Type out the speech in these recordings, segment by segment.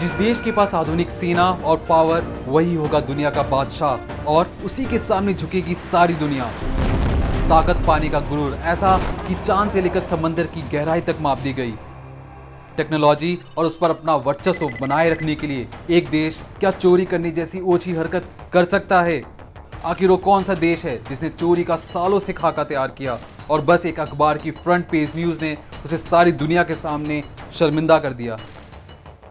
जिस देश के पास आधुनिक सेना और पावर, वही होगा दुनिया का बादशाह और उसी के सामने झुकेगी सारी दुनिया। ताकत पाने का गुरूर, ऐसा कि चांद से लेकर समंदर की गहराई तक माप दी गई। टेक्नोलॉजी और उस पर अपना वर्चस्व बनाए रखने के लिए एक देश क्या चोरी करने जैसी ओछी हरकत कर सकता है? आखिर वो कौन सा देश है जिसने चोरी का सालों से खाका तैयार किया और बस एक अखबार की फ्रंट पेज न्यूज़ ने उसे सारी दुनिया के सामने शर्मिंदा कर दिया?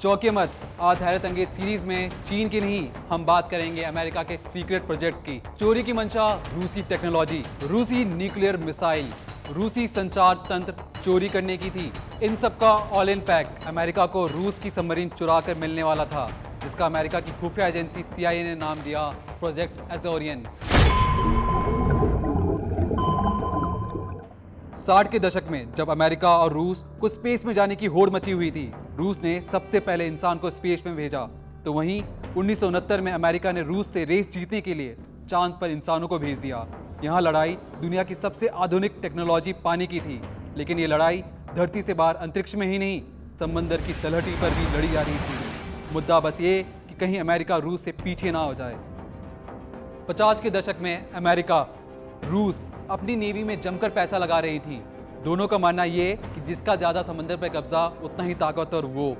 चौंकिए मत, आज हैरत अंगेज सीरीज में चीन की नहीं, हम बात करेंगे अमेरिका के सीक्रेट प्रोजेक्ट की। चोरी की मंशा रूसी टेक्नोलॉजी, रूसी न्यूक्लियर मिसाइल, रूसी संचार तंत्र चोरी करने की थी। इन सब का ऑल इन पैक अमेरिका को रूस की सबमरीन चुरा कर मिलने वाला था, जिसका अमेरिका की खुफिया एजेंसी CIA ने नाम दिया प्रोजेक्ट एज़ोरियन। 60 के दशक में जब अमेरिका और रूस को स्पेस में जाने की होड़ मची हुई थी, रूस ने सबसे पहले इंसान को स्पेस में भेजा। तो वहीं 1969 में अमेरिका ने रूस से रेस जीतने के लिए चांद पर इंसानों को भेज दिया। यहाँ लड़ाई दुनिया की सबसे आधुनिक टेक्नोलॉजी पाने की थी, लेकिन ये लड़ाई धरती से बाहर अंतरिक्ष में ही नहीं, समंदर की तलहटी पर भी लड़ी जा रही थी। मुद्दा बस ये कि कहीं अमेरिका रूस से पीछे ना हो जाए। 50 के दशक में अमेरिका, रूस अपनी नेवी में जमकर पैसा लगा रही थी। दोनों का मानना ये कि जिसका ज़्यादा समंदर पर कब्जा उतना ही ताकतवर वो।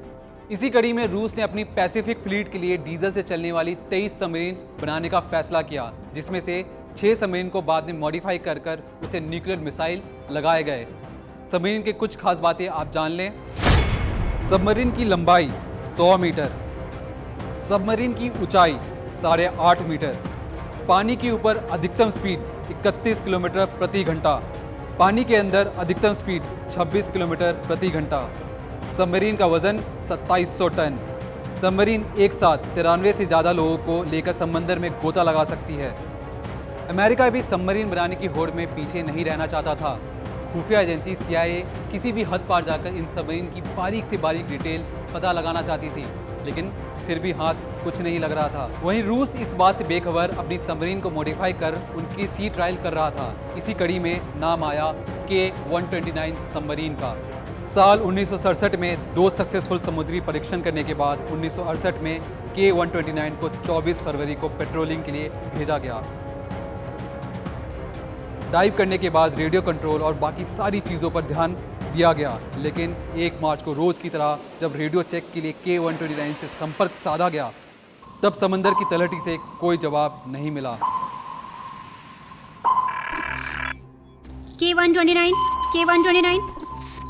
इसी कड़ी में रूस ने अपनी पैसिफिक फ्लीट के लिए डीजल से चलने वाली 23 सबमरीन बनाने का फैसला किया, जिसमें से 6 सबमरीन को बाद में मॉडिफाई कर कर उसे न्यूक्लियर मिसाइल लगाए गए। सबमरीन के कुछ खास बातें आप जान लें। सबमरीन की लंबाई 100 मीटर, सबमरीन की ऊंचाई 8.5 मीटर, पानी के ऊपर अधिकतम स्पीड 31 किलोमीटर प्रति घंटा, पानी के अंदर अधिकतम स्पीड 26 किलोमीटर प्रति घंटा। सबमरीन का वजन 2700 टन। सबमरीन एक साथ 93 से ज़्यादा लोगों को लेकर समंदर में गोता लगा सकती है। अमेरिका भी सबमरीन बनाने की होड़ में पीछे नहीं रहना चाहता था। खुफिया एजेंसी CIA किसी भी हद पार जाकर इन सबमरीन की बारीक से बारीक डिटेल पता लगाना चाहती थी, लेकिन फिर भी हाथ कुछ नहीं लग रहा था। वहीं रूस इस बात से बेखबर अपनी सबमरीन को मॉडिफाई कर उनकी सी ट्रायल कर रहा था। इसी कड़ी में नाम आया K-129 सबमरीन का। साल 1967 में 2 सक्सेसफुल समुद्री परीक्षण करने के बाद 1968 में K-129 को 24 फरवरी को पेट्रोलिंग के लिए भेजा गया। डाइव करने के बाद रेडियो कंट्रोल और बाकी सारी चीज़ों पर ध्यान दिया गया, लेकिन 1 मार्च को रोज की तरह जब रेडियो चेक के लिए K-129 से संपर्क साधा गया, तब समंदर की तलहटी से कोई जवाब नहीं मिला। K-129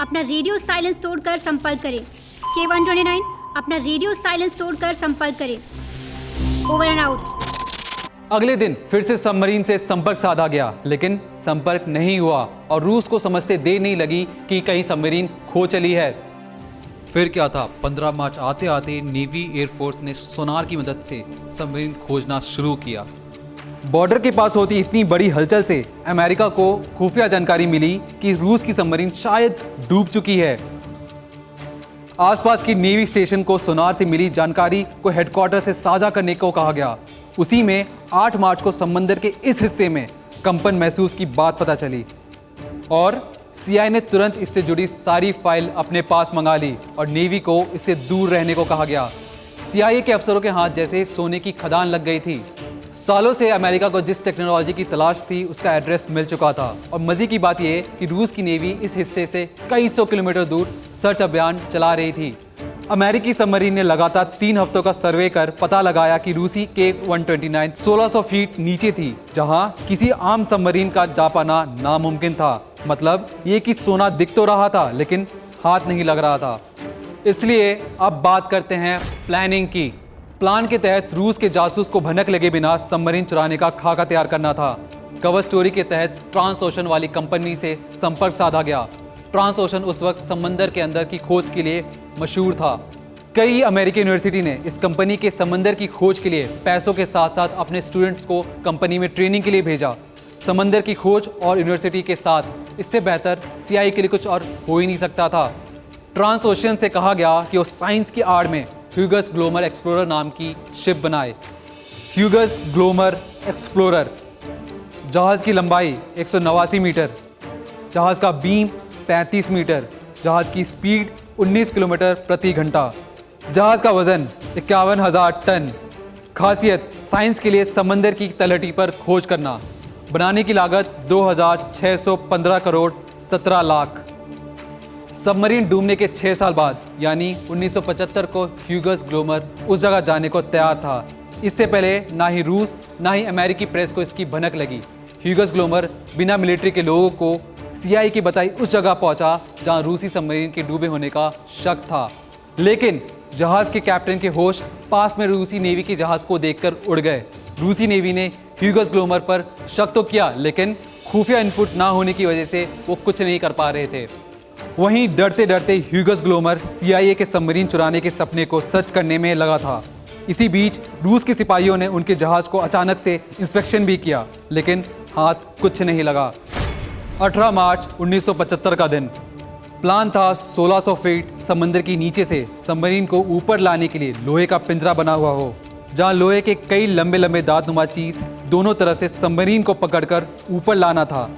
अपना रेडियो साइलेंस तोड़कर संपर्क करें। K-129 अपना रेडियो साइलेंस तोड़कर संपर्क करें। Over and out. अगले दिन फिर से सबमरीन से संपर्क साधा गया, लेकिन संपर्क नहीं हुआ और रूस को समझते देर नहीं लगी कि कहीं सबमरीन खो चली है। फिर क्या था, 15 मार्च आते आते नेवी एयरफोर्स ने सोनार की मदद से सबमरीन खोजना शुरू किया। बॉर्डर के पास होती इतनी बड़ी हलचल से अमेरिका को खुफिया जानकारी मिली कि रूस की सबमरीन शायद डूब चुकी है। आसपास की नेवी स्टेशन को सोनार से मिली जानकारी को हेडक्वार्टर से साझा करने को कहा गया। उसी में 8 मार्च को समंदर के इस हिस्से में कंपन महसूस की बात पता चली और CIA ने तुरंत इससे जुड़ी सारी फाइल अपने पास मंगा ली और नेवी को इससे दूर रहने को कहा गया। CIA के अफसरों के हाथ जैसे सोने की खदान लग गई थी। सालों से अमेरिका को जिस टेक्नोलॉजी की तलाश थी उसका एड्रेस मिल चुका था और मजे की बात यह कि रूस की नेवी इस हिस्से से कई 100 किलोमीटर दूर सर्च अभियान चला रही थी। अमेरिकी सबमरीन ने लगातार 3 हफ्तों का सर्वे कर पता लगाया कि रूसी K-129 1600 फीट नीचे थी, जहां किसी आम सबमरीन का जा पाना नामुमकिन था। मतलब ये कि सोना दिख तो रहा था, लेकिन हाथ नहीं लग रहा था। इसलिए अब बात करते हैं प्लानिंग की। प्लान के तहत रूस के जासूस को भनक लगे बिना सबमरीन चुराने का खाका तैयार करना था। कवर स्टोरी के तहत ट्रांस ओशन वाली कंपनी से संपर्क साधा गया। ट्रांस ओशन उस वक्त समंदर के अंदर की खोज के लिए मशहूर था। कई अमेरिकी यूनिवर्सिटी ने इस कंपनी के समंदर की खोज के लिए पैसों के साथ साथ अपने स्टूडेंट्स को कंपनी में ट्रेनिंग के लिए भेजा। समंदर की खोज और यूनिवर्सिटी के साथ इससे बेहतर CIA के लिए कुछ और हो ही नहीं सकता था। ट्रांस ओशन से कहा गया कि वो साइंस की आड़ में ह्यूगस ग्लोमर एक्सप्लोरर नाम की शिप बनाए। ह्यूगस ग्लोमर एक्सप्लोरर जहाज़ की लंबाई 189 मीटर, जहाज़ का बीम 35 मीटर, जहाज़ की स्पीड 19 किलोमीटर प्रति घंटा। जहाज का वजन 51,000 टन। खासियत साइंस के लिए समंदर की तलहटी पर खोज करना। बनाने की लागत 2,615 करोड़ 17 लाख। सबमरीन डूबने के 6 साल बाद यानी 1975 को ह्यूगस ग्लोमर उस जगह जाने को तैयार था। इससे पहले ना ही रूस ना ही अमेरिकी प्रेस को इसकी भनक लगी। ह्यूगस ग्लोमर बिना मिलिट्री के लोगों को CIA की बताई उस जगह पहुंचा जहां रूसी सबमरीन के डूबे होने का शक था। लेकिन जहाज के कैप्टन के होश पास में रूसी नेवी के जहाज को देखकर उड़ गए। रूसी नेवी ने ह्यूगस ग्लोमर पर शक तो किया, लेकिन खुफिया इनपुट ना होने की वजह से वो कुछ नहीं कर पा रहे थे। वहीं डरते डरते ह्यूगस ग्लोमर CIA के सबमरीन चुराने के सपने को सच करने में लगा था। इसी बीच रूस के सिपाहियों ने उनके जहाज को अचानक से इंस्पेक्शन भी किया, लेकिन हाथ कुछ नहीं लगा। 18 मार्च 1975 का दिन। प्लान था 1600 फीट समंदर के नीचे से सबमरीन को ऊपर लाने के लिए लोहे का पिंजरा बना हुआ हो, जहां लोहे के कई लंबे लंबे दांतनुमा चीज दोनों तरफ से सबमरीन को पकड़कर ऊपर लाना था।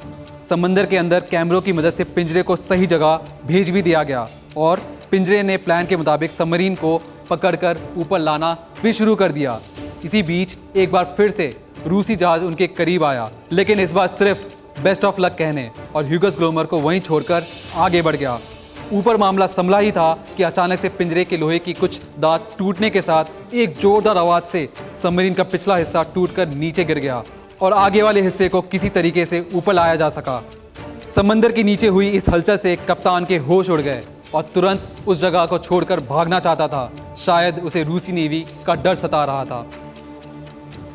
समंदर के अंदर कैमरों की मदद से पिंजरे को सही जगह भेज भी दिया गया और पिंजरे ने प्लान के मुताबिक सबमरीन को पकड़कर ऊपर लाना भी शुरू कर दिया। इसी बीच एक बार फिर से रूसी जहाज उनके करीब आया, लेकिन इस बार सिर्फ बेस्ट ऑफ लक कहने और ह्यूगस ग्लोमर को वहीं छोड़कर आगे बढ़ गया। ऊपर मामला संभला ही था कि अचानक से पिंजरे के लोहे की कुछ दांत टूटने के साथ एक जोरदार आवाज से सबमरीन का पिछला हिस्सा टूटकर नीचे गिर गया और आगे वाले हिस्से को किसी तरीके से ऊपर लाया जा सका। समंदर के नीचे हुई इस हलचल से कप्तान के होश उड़ गए और तुरंत उस जगह को छोड़कर भागना चाहता था। शायद उसे रूसी नेवी का डर सता रहा था।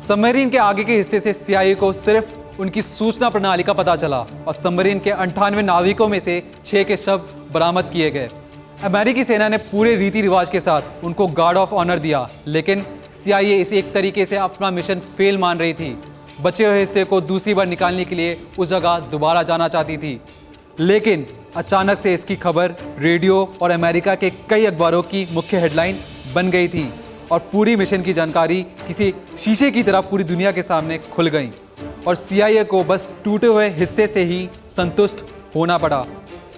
सबमरीन के आगे के हिस्से से CIA को सिर्फ उनकी सूचना प्रणाली का पता चला और सबमरीन के 98 नाविकों में से 6 के शव बरामद किए गए। अमेरिकी सेना ने पूरे रीति रिवाज के साथ उनको गार्ड ऑफ ऑनर दिया, लेकिन CIA इसे एक तरीके से अपना मिशन फेल मान रही थी। बचे हुए हिस्से को दूसरी बार निकालने के लिए उस जगह दोबारा जाना चाहती थी, लेकिन अचानक से इसकी खबर रेडियो और अमेरिका के कई अखबारों की मुख्य हेडलाइन बन गई थी और पूरी मिशन की जानकारी किसी शीशे की तरह पूरी दुनिया के सामने खुल गई और CIA को बस टूटे हुए हिस्से से ही संतुष्ट होना पड़ा।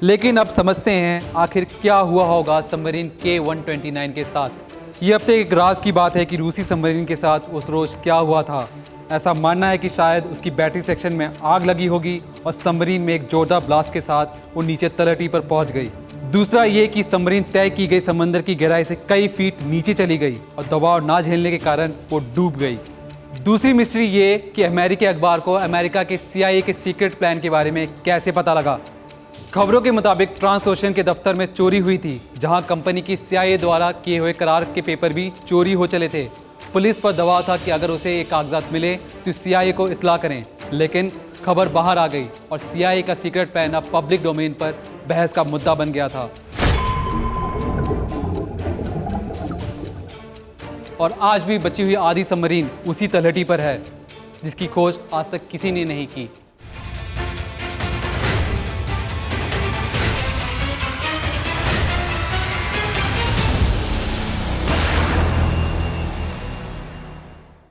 लेकिन अब समझते हैं आखिर क्या हुआ होगा सबमरीन K-129 के साथ। ये अब तक एक राज की बात है कि रूसी सबमरीन के साथ उस रोज क्या हुआ था। ऐसा मानना है कि शायद उसकी बैटरी सेक्शन में आग लगी होगी और सबमरीन में एक जोरदार ब्लास्ट के साथ वो नीचे तलहटी पर पहुंच गई। दूसरा ये कि सबमरीन तय की गई समंदर की गहराई से कई फीट नीचे चली गई और दबाव ना झेलने के कारण वो डूब गई। दूसरी मिस्ट्री ये कि अमेरिकी अखबार को अमेरिका के CIA के सीक्रेट प्लान के बारे में कैसे पता लगा। खबरों के मुताबिक ट्रांसओशन के दफ्तर में चोरी हुई थी, जहां कंपनी की CIA द्वारा किए हुए करार के पेपर भी चोरी हो चले थे। पुलिस पर दबाव था कि अगर उसे ये कागजात मिले तो CIA को इत्तला करें, लेकिन खबर बाहर आ गई और CIA का सीक्रेट प्लान अब पब्लिक डोमेन पर बहस का मुद्दा बन गया था। और आज भी बची हुई आधी सबमरीन उसी तलहटी पर है, जिसकी खोज आज तक किसी ने नहीं की।